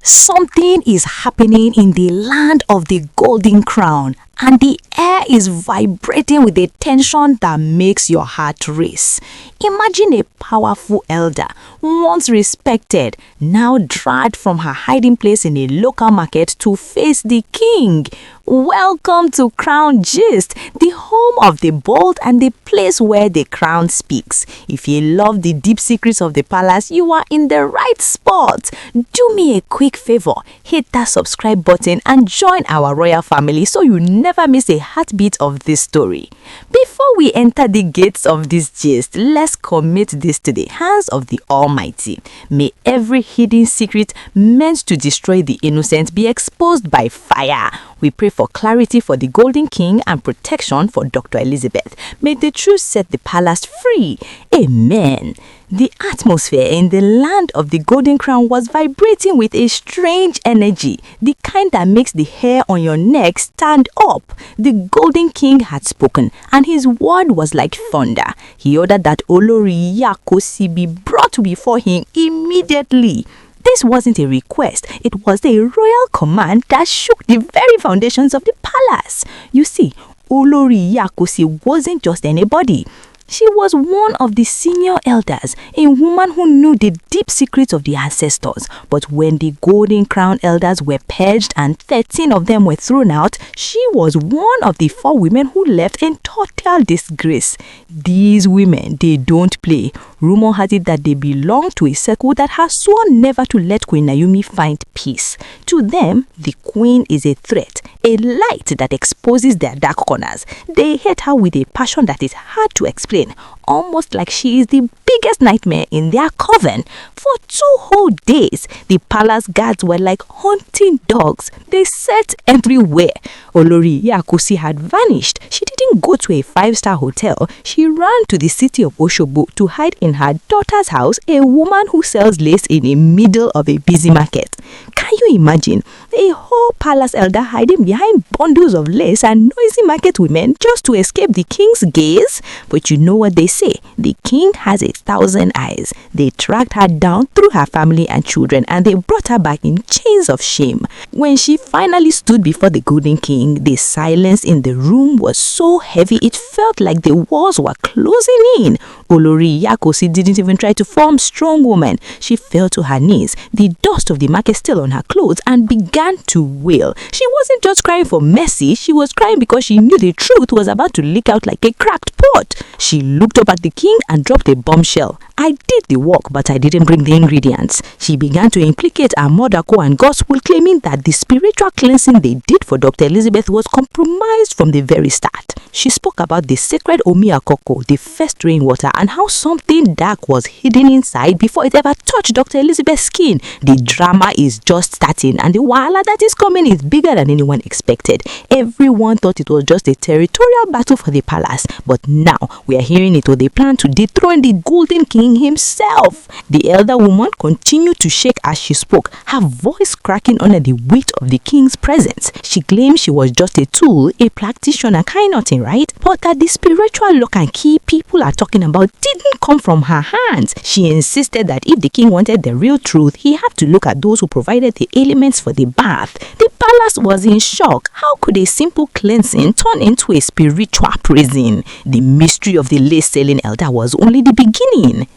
Something is happening in the land of the Golden Crown, and the air is vibrating with a tension that makes your heart race. Imagine a powerful elder, once respected, now dragged from her hiding place in a local market to face the king. Welcome to Crown Gist, the home of the bold and the place where the crown speaks. If you love the deep secrets of the palace, you are in the right spot. Do me a quick favor, hit that subscribe button and join our royal family so you never miss a heartbeat of this story. Before we enter the gates of this gist, let's commit this to the hands of the Almighty. May every hidden secret meant to destroy the innocent be exposed by fire. We pray for clarity for the Golden King and protection for Dr. Elizabeth. May the truth set the palace free. Amen. The atmosphere in the land of the Golden Crown was vibrating with a strange energy, the kind that makes the hair on your neck stand up. The Golden King had spoken, and his word was like thunder. He ordered that Olori Iya Kosi be brought before him immediately. This wasn't a request, it was a royal command that shook the very foundations of the palace. You see, Olori Iya Kosi wasn't just anybody. She was one of the senior elders, a woman who knew the deep secrets of the ancestors. But when the Golden Crown elders were purged and 13 of them were thrown out, she was one of the 4 women who left in total disgrace. These women, they don't play. Rumor has it that they belong to a circle that has sworn never to let Queen Naomi find peace. To them, the queen is a threat, a light that exposes their dark corners. They hate her with a passion that is hard to explain, almost like she is the biggest nightmare in their coven. For 2 whole days, the palace guards were like hunting dogs. They sat everywhere. Olori Iya Kosi had vanished. She didn't go to a 5-star hotel. She ran to the city of Osogbo to hide in her daughter's house, a woman who sells lace in the middle of a busy market. Can you imagine? A whole palace elder hiding behind bundles of lace and noisy market women just to escape the king's gaze? But you know what they say, the king has 1,000 eyes. They tracked her down through her family and children, and they brought her back in chains of shame. When she finally stood before the Golden King, the silence in the room was so heavy it felt like the walls were closing in. Olori Iya Kosi didn't even try to form strong woman. She fell to her knees, the dust of the market still on her clothes, and began to wail. She wasn't just crying for mercy, she was crying because she knew the truth was about to leak out like a cracked pot. She looked up at the king and dropped a bombshell. I did the work, but I didn't bring the ingredients. She began to implicate her motherco and gospel, claiming that the spiritual cleansing they did for Dr. Elizabeth was compromised from the very start. She spoke about the sacred Omi Akoko, the first rainwater, and how something dark was hidden inside before it ever touched Dr. Elizabeth's skin. The drama is just starting, and the Whahala that is coming is bigger than anyone expected. Everyone thought it was just a territorial battle for the palace, but now we are hearing it was a plan to dethrone the Golden King himself. The elder woman continued to shake as she spoke, her voice cracking under the weight of the king's presence. She claimed she was just a tool, a practitioner, kind nothing, right? But that the spiritual lock and key people are talking about didn't come from her hands. She insisted that if the king wanted the real truth, he had to look at those who provided the elements for the bath. The palace was in shock. How could a simple cleansing turn into a spiritual prison? The mystery of the lace-selling elder was only the beginning.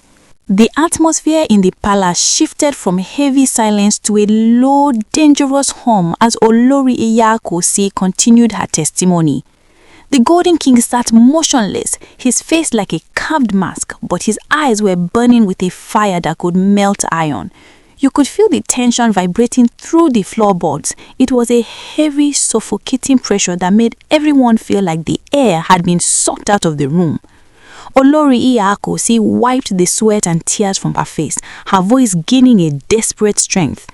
The atmosphere in the palace shifted from heavy silence to a low, dangerous hum as Olori Iya Kosi continued her testimony. The Golden King sat motionless, his face like a carved mask, but his eyes were burning with a fire that could melt iron. You could feel the tension vibrating through the floorboards. It was a heavy, suffocating pressure that made everyone feel like the air had been sucked out of the room. Olori Iya Kosi wiped the sweat and tears from her face, her voice gaining a desperate strength.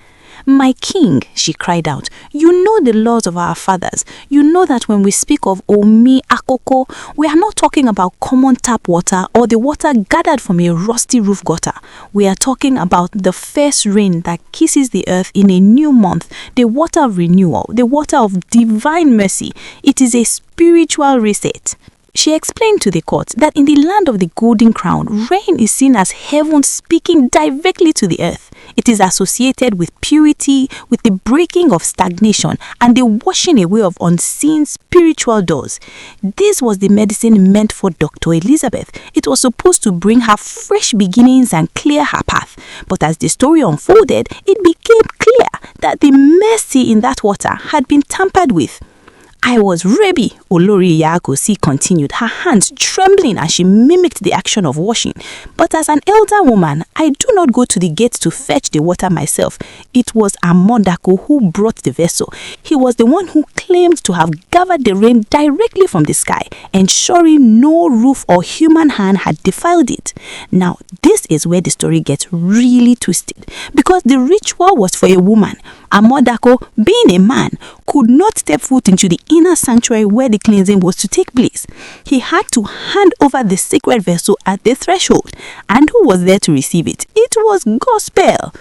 "My king," she cried out, "you know the laws of our fathers. You know that when we speak of Omi Akoko, we are not talking about common tap water or the water gathered from a rusty roof gutter. We are talking about the first rain that kisses the earth in a new month, the water of renewal, the water of divine mercy. It is a spiritual reset." She explained to the court that in the land of the Golden Crown, rain is seen as heaven speaking directly to the earth. It is associated with purity, with the breaking of stagnation, and the washing away of unseen spiritual doors. This was the medicine meant for Dr. Elizabeth. It was supposed to bring her fresh beginnings and clear her path. But as the story unfolded, it became clear that the mercy in that water had been tampered with. I was Reby, Olori Iya Kosi continued, her hands trembling as she mimicked the action of washing. But as an elder woman, I do not go to the gate to fetch the water myself. It was Amodako who brought the vessel. He was the one who claimed to have gathered the rain directly from the sky, ensuring no roof or human hand had defiled it. Now, this is where the story gets really twisted, because the ritual was for a woman. Amodako, being a man, could not step foot into the inner sanctuary where the cleansing was to take place. He had to hand over the sacred vessel at the threshold. And who was there to receive it? It was gospel.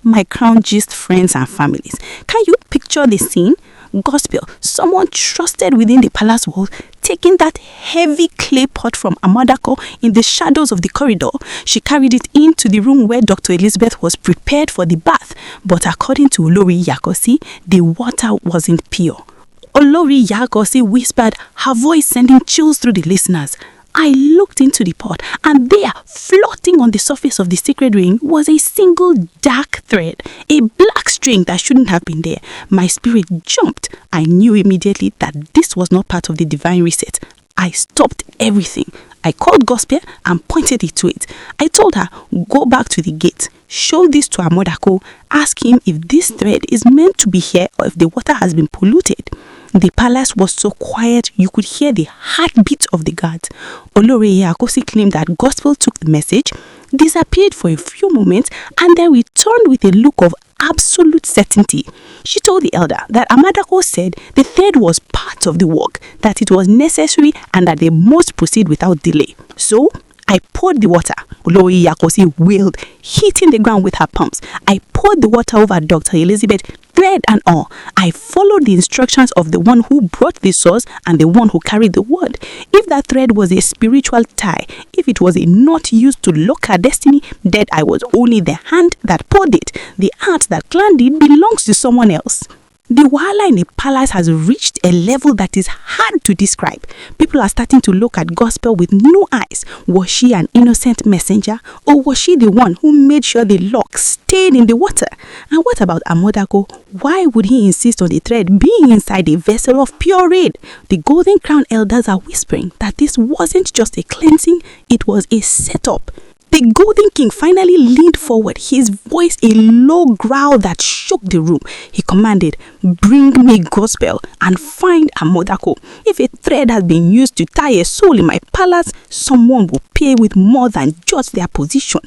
My crown gist friends and families. Can you picture the scene? Gospel, someone trusted within the palace walls, taking that heavy clay pot from Amadako in the shadows of the corridor. She carried it into the room where Dr. Elizabeth was prepared for the bath. But according to Olori Iya Kosi, the water wasn't pure. Olori Iya Kosi whispered, her voice sending chills through the listeners. I looked into the pot, and there, floating on the surface of the sacred ring, was a single dark thread, a black string that shouldn't have been there. My spirit jumped. I knew immediately that this was not part of the divine reset. I stopped everything. I called Gospel and pointed it to it. I told her, go back to the gate, show this to Amodako, ask him if this thread is meant to be here or if the water has been polluted. The palace was so quiet you could hear the heartbeat of the guards. Olori Iya Kosi claimed that Gospel took the message, disappeared for a few moments, and then returned with a look of absolute certainty. She told the elder that Amadako said the thread was part of the work, that it was necessary, and that they must proceed without delay. So I poured the water. Olori Iya Kosi wailed, hitting the ground with her palms. I poured the water over Dr. Elizabeth, thread and all. I followed the instructions of the one who brought the source and the one who carried the word. If that thread was a spiritual tie, if it was a knot used to lock her destiny, then I was only the hand that poured it. The art that planned it belongs to someone else. The Whahala in the palace has reached a level that is hard to describe. People are starting to look at Gospel with new eyes. Was she an innocent messenger, or was she the one who made sure the lock stayed in the water? And what about Amodako? Why would he insist on the thread being inside a vessel of pure red? The Golden Crown elders are whispering that this wasn't just a cleansing, it was a setup. The Golden King finally leaned forward, his voice a low growl that shook the room. He commanded, bring me Gospel and find Amodako. If a thread has been used to tie a soul in my palace, someone will pay with more than just their position.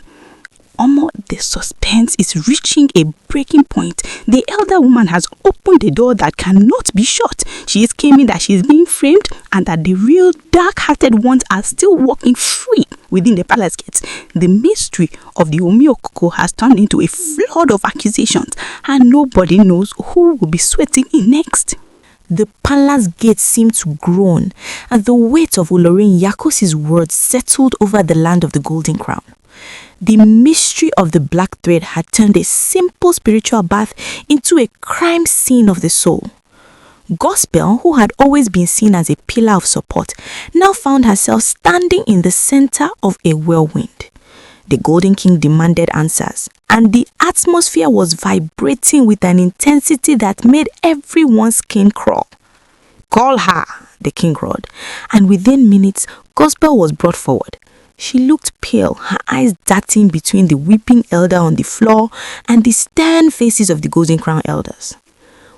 The suspense is reaching a breaking point. The elder woman has opened a door that cannot be shut. She is claiming that she is being framed and that the real dark-hearted ones are still walking free within the palace gates. The mystery of the Omi Akoko has turned into a flood of accusations, and nobody knows who will be sweating in next. The palace gates seemed to groan, and the weight of Olori Iya Kosi's words settled over the land of the Golden Crown. The mystery of the black thread had turned a simple spiritual bath into a crime scene of the soul. Gospel, who had always been seen as a pillar of support, now found herself standing in the center of a whirlwind. The Golden King demanded answers, and the atmosphere was vibrating with an intensity that made everyone's skin crawl. Call her, the king roared, and within minutes, Gospel was brought forward. She looked pale, her eyes darting between the weeping elder on the floor and the stern faces of the Golden Crown elders.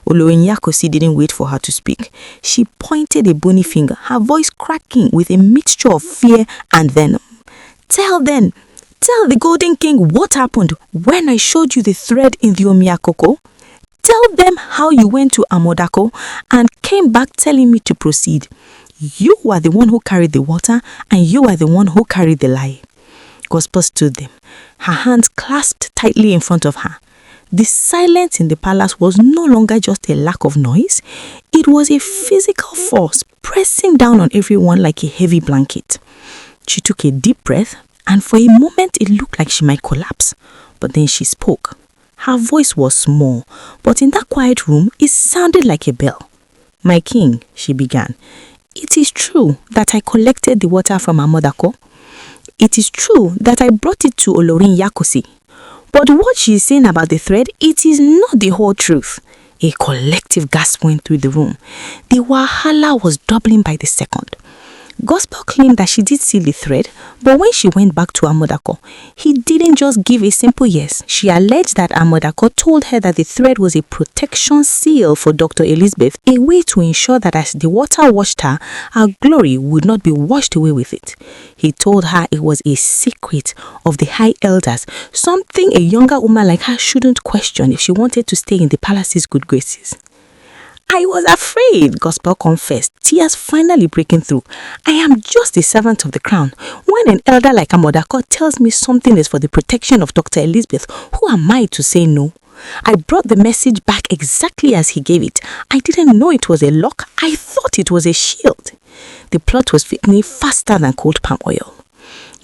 Olori Iya Kosi didn't wait for her to speak. She pointed a bony finger, her voice cracking with a mixture of fear and venom. Tell the Golden King what happened when I showed you the thread in the Omi Akoko. Tell them how you went to Amodako and came back telling me to proceed. You are the one who carried the water, and you are the one who carried the lie. Gospel stood them, her hands clasped tightly in front of her. The silence in the palace was no longer just a lack of noise. It was a physical force pressing down on everyone like a heavy blanket. She took a deep breath, and for a moment it looked like she might collapse. but then she spoke. Her voice was small, but in that quiet room, it sounded like a bell. "My king," she began, "it is true that I collected the water from Amodako. It is true that I brought it to Olori Iya Kosi. But what she is saying about the thread, it is not the whole truth." A collective gasp went through the room. The Whahala was doubling by the second. Gospel claimed that she did see the thread, but when she went back to Amodako, he didn't just give a simple yes. She alleged that Amodako told her that the thread was a protection seal for Dr. Elizabeth, a way to ensure that as the water washed her, her glory would not be washed away with it. He told her it was a secret of the high elders, something a younger woman like her shouldn't question if she wanted to stay in the palace's good graces. "I was afraid," Gospel confessed, tears finally breaking through. "I am just a servant of the crown. When an elder like Amodako tells me something is for the protection of Dr. Elizabeth, who am I to say no? I brought the message back exactly as he gave it. I didn't know it was a lock. I thought it was a shield." The plot was thickening faster than cold palm oil.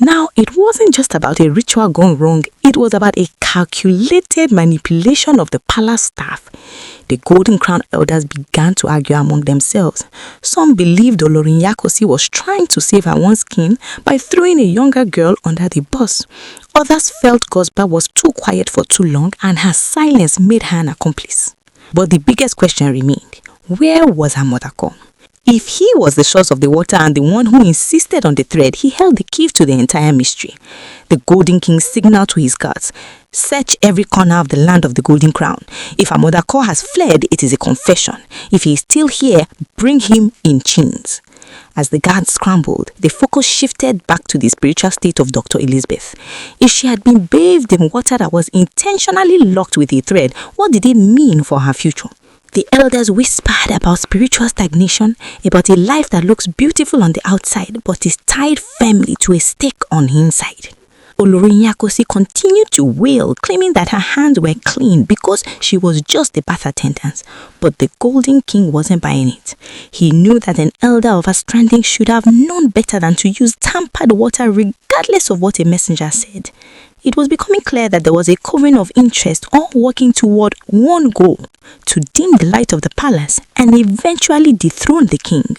Now, it wasn't just about a ritual gone wrong, it was about a calculated manipulation of the palace staff. The Golden Crown elders began to argue among themselves. Some believed Olori Iya Kosi was trying to save her own skin by throwing a younger girl under the bus. Others felt Gospel was too quiet for too long and her silence made her an accomplice. But the biggest question remained: where was Amodako? If he was the source of the water and the one who insisted on the thread, he held the key to the entire mystery. The Golden King signaled to his guards, "Search every corner of the land of the Golden Crown. If Amodako has fled, it is a confession. If he is still here, bring him in chains." As the guards scrambled, the focus shifted back to the spiritual state of Dr. Elizabeth. If she had been bathed in water that was intentionally locked with a thread, what did it mean for her future? The elders whispered about spiritual stagnation, about a life that looks beautiful on the outside but is tied firmly to a stake on the inside. Olori Iya Kosi continued to wail, claiming that her hands were clean because she was just a bath attendant. But the Golden King wasn't buying it. He knew that an elder of her standing should have known better than to use tampered water regardless of what a messenger said. It was becoming clear that there was a coven of interest all working toward one goal: to dim the light of the palace and eventually dethrone the king.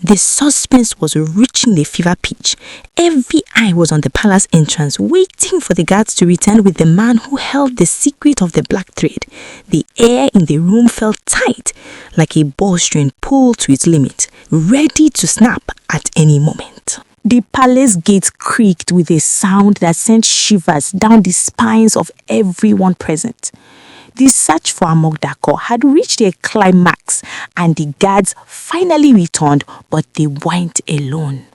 The suspense was reaching a fever pitch. Every eye was on the palace entrance, waiting for the guards to return with the man who held the secret of the black thread. The air in the room felt tight, like a bowstring pulled to its limit, ready to snap at any moment. The palace gates creaked with a sound that sent shivers down the spines of everyone present. The search for Amodako had reached a climax and the guards finally returned, but they weren't alone.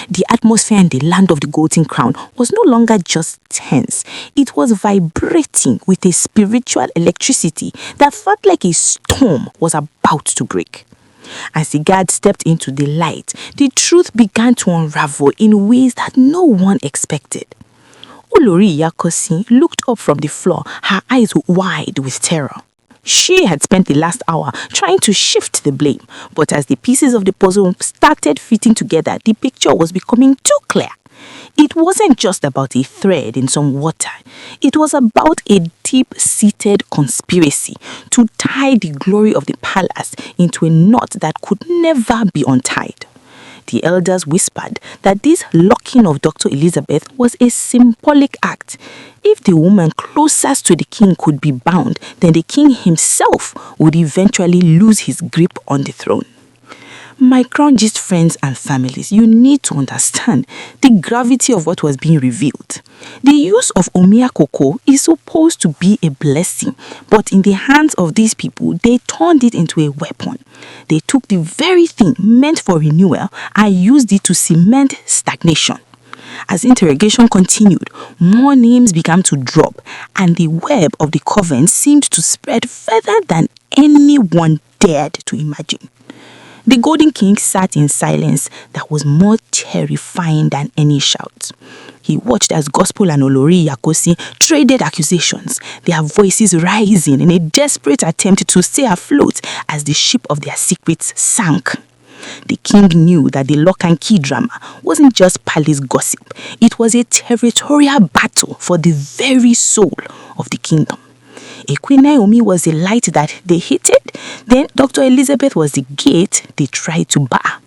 The atmosphere in the land of the Golden Crown was no longer just tense. It was vibrating with a spiritual electricity that felt like a storm was about to break. As the guards stepped into the light, the truth began to unravel in ways that no one expected. Olori Iya Kosi looked up from the floor, her eyes wide with terror. She had spent the last hour trying to shift the blame, but as the pieces of the puzzle started fitting together, the picture was becoming too clear. It wasn't just about a thread in some water. It was about a deep-seated conspiracy to tie the glory of the palace into a knot that could never be untied. The elders whispered that this locking of Dr. Elizabeth was a symbolic act. If the woman closest to the king could be bound, then the king himself would eventually lose his grip on the throne. My crown-gist friends and families, you need to understand the gravity of what was being revealed. The use of Omi Akoko is supposed to be a blessing, but in the hands of these people, they turned it into a weapon. They took the very thing meant for renewal and used it to cement stagnation. As interrogation continued, more names began to drop, and the web of the Coven seemed to spread further than anyone dared to imagine. The Golden King sat in silence that was more terrifying than any shout. He watched as Gospel and Olori Iya Kosi traded accusations, their voices rising in a desperate attempt to stay afloat as the ship of their secrets sank. The king knew that the lock and key drama wasn't just palace gossip. It was a territorial battle for the very soul of the kingdom. A Queen Naomi was the light that they hated, then Dr. Elizabeth was the gate they tried to bar.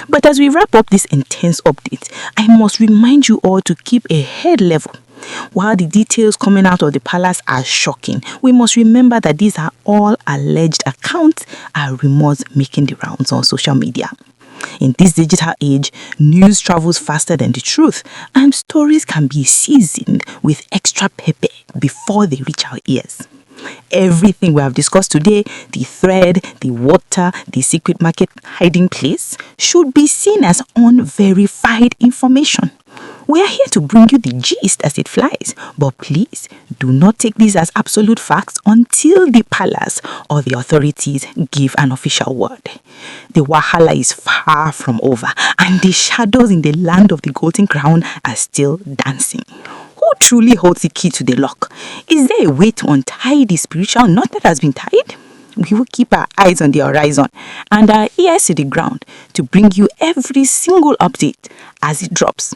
But as we wrap up this intense update, I must remind you all to keep a head level. While the details coming out of the palace are shocking, we must remember that these are all alleged accounts and rumors making the rounds on social media. In this digital age, news travels faster than the truth, and stories can be seasoned with extra pepper before they reach our ears. Everything we have discussed today, the thread, the water, the secret market hiding place, should be seen as unverified information. We are here to bring you the gist as it flies, but please do not take these as absolute facts until the palace or the authorities give an official word. The Whahala is far from over, and the shadows in the land of the golden crown are still dancing. Who truly holds the key to the lock? Is there a way to untie the spiritual knot that has been tied? We will keep our eyes on the horizon and our ears to the ground to bring you every single update as it drops.